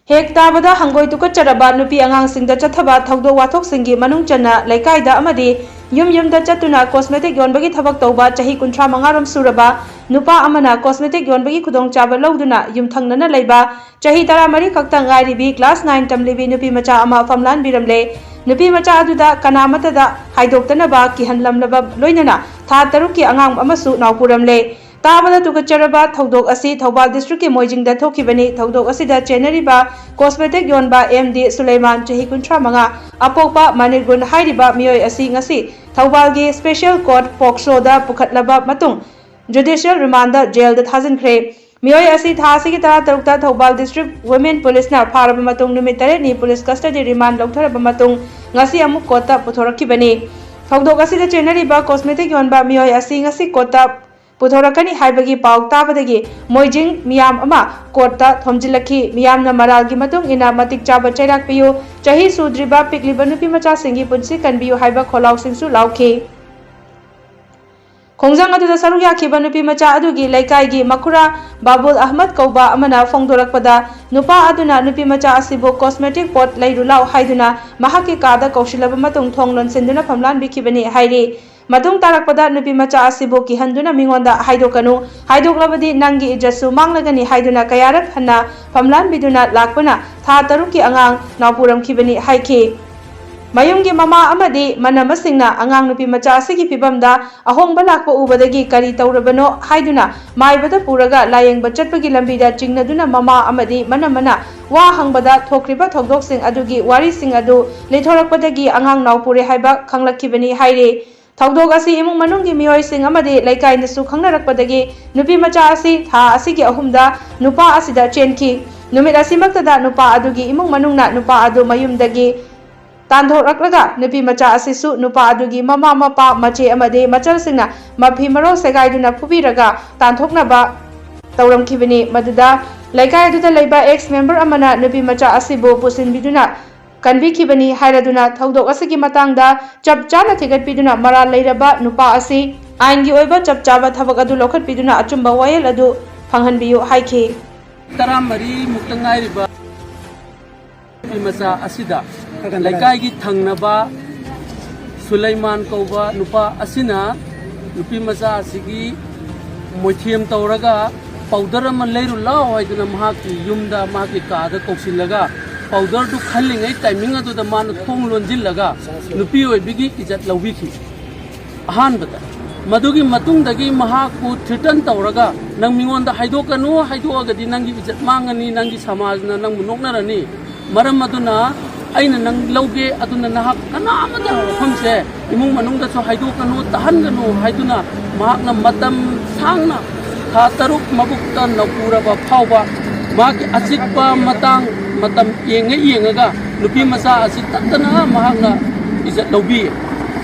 हेक ताबदा हंगोई तुकचरबा नुपी आंगांसिंगदा चथबा थौदो वाथोकसिंगी मनुंग चना लेकाइदा अमदी yum युमदा चतुना cosmetic योनबगी थबक तौबा चाही 35 रोम सुरबा नुपा अमना कॉस्मेटिक योनबगी खुदोंग चाबा लौदुना युमथंगनना लेबा चाही 13 खक्ता गायरिबी क्लास 9 तमलिबी नुपी मचा अमा फमलान बिरमले नुपी मचा अदुदा कनामतदा हाइदोक्तनबा किहनलमलबा लोइनना था 3 की आंगांग अमसु नावपुरमले ताबदा तुकचरबा थौदोक असि थौबाल डिस्ट्रिक्ट के मोइजिंगदा थोकिबनी थौदोक असिदा चेनरिबा कॉस्मेटिक योनबा एमडी सुलेमान चाही 35 अपोपा मनिरगुन हाइरिबा मियोय असि ngasi थौबालगी स्पेशल कोर्ट पोक्सोदा पुखटलबा मतुंग जुडिशियल रिमांडा जेल दा थाजिनख्रे मियोय असि थासिगी 13 थौबाल डिस्ट्रिक्ट वुमेन पुलिस ना फारबा मतुंग निमित 8 नि पुलिस कस्टडी रिमांड लौथरबा मतुंग ngasi अमुक कोर्टा पुथोरकिबनी थौदोक असिदा चेनरिबा कॉस्मेटिक योनबा मियोय असि ngasi कोर्टा पुथोरकनी हाइबगी पाउ ताबदगी मोइजिंग मियाम अमा कोर्टा थोमजिलखी मियामना मरालगी मतुंग इना मतिक चाबा चैराक पियु चाही सुद्रिबा पिकलिबा नुपी मचा सिंगी पुंसी कनबियु हाइबा खोलाउ सिंगसु लाउखी खोंजांग अदुदा सरुक याखिबा नुपी मचा अदुगी लैकाइगी मखुरा बाबुल अहमद कौबा अमना फोंदोरकपदा नुपा अदुना नुपी मचा असिबो कॉस्मेटिक पोट लैरु लाउ हाइदुना महाकी कादा कौशिलबा मतुंग थोंगलोन सिंदुना फमलान बिखिबनी हाइरी मधुंग तारकपदा नुपी मचा असिबो की हंदुना मिंगोंदा हाइदोकनु हाइदोकलबदी नंगी इज्जतसु मांगलगनी हाइदुना कयारक हन्ना फमलान बिदुना लाकपना था 3 की आंगांग नावपुरमखिबनी हाइखी मयुंगी ममा अमदी मनमसिंगना आंगांग नुपी मचा असिगी फिबमदा अहोंगबा लाकपा उबदगी करी तौरबनो हाइदुना माइबदा पुरगा लायेंगबा चटपगी लंबीदा चिंगनदुना ममा अमदी मनमना वा हंगबदा थोक्रिबा थौदोकसिंग अदुगी वारिसिंग अदु लेथोरकपदगी आंगांग नावपुरे हाइबा खंगलखिबनी हाइरे थौदोक असि इमुंग मनुंगी मियोइसिंग अमदी लैकाइनसु खंगनरकपदगी नुपी मचा असि था असिगी अहुमदा नुपा असिदा चेनखी नुमित असिमक्तदा नुपा अदुगी इमुंग मनुंगना नुपा अदु मयुमदगी तांधोरकलगा नुपी मचा असिसु नुपा अदुगी ममा मपा मचे अमदी मचलसिंगना मफी मरो सेगाइदुना फुबिरगा तांथोकनबा तौरमखिबनी मदुदा लैकाइ अदुदा लैबा एक्स मेंबर अमना नुपी मचा असिबो पुसिनबिदुना कन्बिखिबनी हाइरदुना थौदोक असगी मतंगदा चप चाना थिगटपिदुना मरा लैरबा नुपा असि आइनगी ओइबा चप चाबा थबक अदु लौखटपिदुना अचुंबा वायल अदु फंगहनबियु हाइखि 13 मुक्तंगाइरिबा मचा असिदा लैकाइगी थंगनबा सुलेमान कौबा नुपा असिना नुपी मचा असिगी मोइथियम तौरगा पाउडर अमा लैरु लाउ हाइदुना महाकी युमदा महाकी कादा कौसिलगा पाउडर दु खल्लिंगै टाइमिंग अदुदा मान थोंग लोंजिलगा नुपी ओइबिगी इज्जत लौबिखि अहानबदा मदुगी मतुंगदगी महाकु थ्रिटन तौरगा नंग मिंगोंदा हाइदोकनु हाइदोगदी नंगी इज्जत मांगनी नंगी समाजना नंग नोकनरनी मरम अदुना अइना नंग लौगे अदुना नहा कनामदा हमसे इमुंग मनुंगदा सो हाइदोकनु तहनगनु हाइदुना महाकना मतम सांगना था 3 मबुक्ता नपुरबा फावबा माकी अचिकपा मतंग मतम येंगा नुपी मचा असि तत्तना महाकना इज्जत लौबी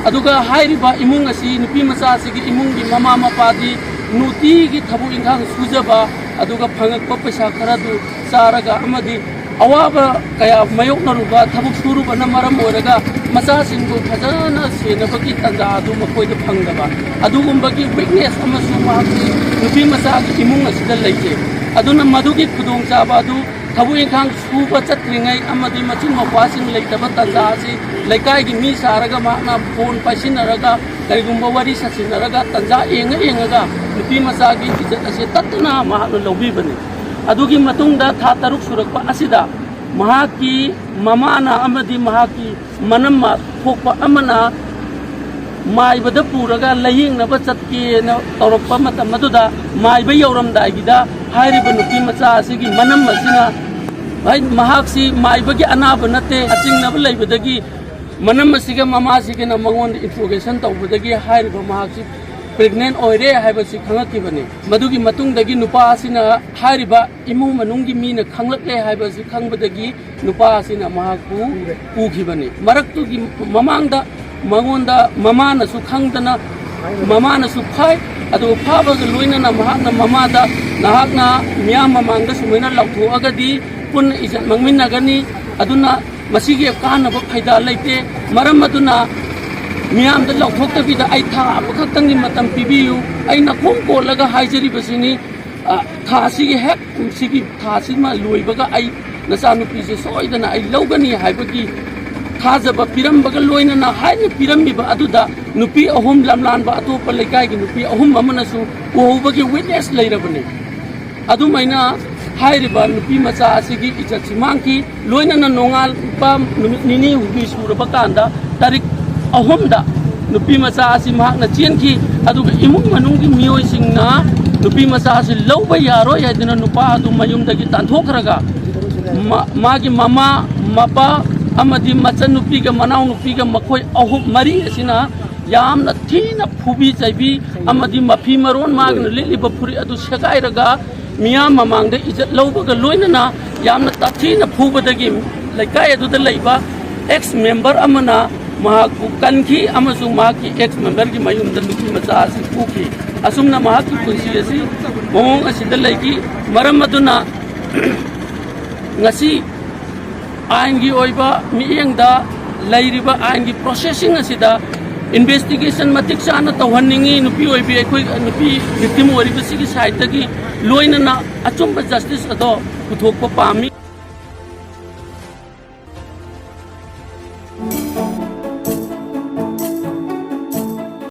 अदुगा हाइरिबा इमुंग असि नुपी मचा असिगी इमुंगी ममा मपादी नुतीगी थबु इंखांग सुजबा अदुगा फंगकपा पैसा खरादु चारगा अमदी अवाबा कया मयोकनरुबा थबु सुरुबना मरम ओरगा मचासिंगु फजना सेनबगी तंजा अदु मखोइदा फंगदबा अदुगुंबगी वीकनेस अमसु माकी नुपी मचागी इमुंग असिदा लैजे अदुना मधुगी खुदोंग चाबा अदु थबु इंखांग सुबा चत्रिंगै अमदी मचिन मपासिंग लैतबा तंजा असि लैकाइगी मी सारगा माना फोन पासिनरगा करिगुंबा वारी ससिनरगा तंजा एंगा नुपी मचागी इज्जत असे तत्तना महाकना लौबिबनी अदुगी मतुंगदा था 3 सुरकपा असिदा महाकी ममाना अमदी महाकी मनम थोकपा अमना माइबदा पुरगा लयिंगनबा चतकेना तौरकपा मतम मदुदा माइबा यौरमदाइगिदा हाइरिबा नुपी मचा असिगी मनम असिना भाई महाक्सी माइबगी अनाब नते अचिंगनबा लैबदगी मनम असिगा ममासिगना मंगोन इंट्रोगेशन तौबदगी हाइरिबा महाक्सी प्रेग्नेंट ओइरे हाइबसी खंगकिबनी मदुगी मतुंगदगी नुपा असिना हाइरिबा इमुंग मनुंगी मीना खंगलकले हाइबसी खंगबदगी नुपा असिना महाकु पुखिबनी मरक्तुगी ममांगदा मंगोंदा ममानसु खंगदना ममानसु फाइ अदु फाबगा लोइनना महाकना ममादा नाहकना मियाम ममांगदा सुमैना लौथोअगदी पुन इज्जत मंगमिनगनी अदुना मसीगे कानब फायदा लेते मरम अदुना मियाम द लौथोक्तबिदा आई था अमखक्तंगी मतम पिबियु आई नखों कोलगा हाइजरिबसिनी था सिगी हेक सिगी था सिमा लोइबगा आई नचानुपीसे सोइदना आई लौगनी हाइबगी थाजब पिरंबगा लोइनना हाइने पिरंबिबा अदुदा नुपी अहुम लमलानबा अतोप लेकाइगी नुपी अहुम अमनसु ओहुबगी विटनेस लैरबने अदुमैना हाइरिबा नुपी मचा असिगी इज्जत सिमांकी लोइनना नोंगाल पा निनी हुबी सुरबा कांदा तारीख अहुमदा नुपी मचा असि महाकना चेनकी अदुगा इमुंग मनुंगी मियोइसिंगना नुपी मचा असि लौबा यारोय हाइदना नुपा अदु मयुमदगी तांथोखरगा मागी मामा मपा अमदी मचन नुपीगा मनाव नुपीगा मखोय अहुम मरी असिना यामना थीना फुबी चैबी अमदी मफी मरोन मागना लिलिबा फुरी अदु सेगाइरगा मियाम ममांगदा इज्जत लौबगा लोइनना यामना ताथीना फुबदगी लेकाय अदुदा लैबा एक्स मेंबर अमना महाकु कनखी अमसु महाकी एक्स मेंबर की मयुमदा नुपी मचा असि पुखी असुमना महाकी पुंसी असि मोंग असिदा लैगी मरम अदुना ngasi आइन की ओइबा मियंगदा लैरिबा आइन की प्रोसेसिंग असिदा इन्वेस्टिगेशन मतिक चाना तौहन्निंगी नुपी ओइबी अखोइ नुपी विक्टिम ओइरिबसिगी साइड तगी लोइनना अचुंबा जस्टिस अदो पुथोकपा पामी।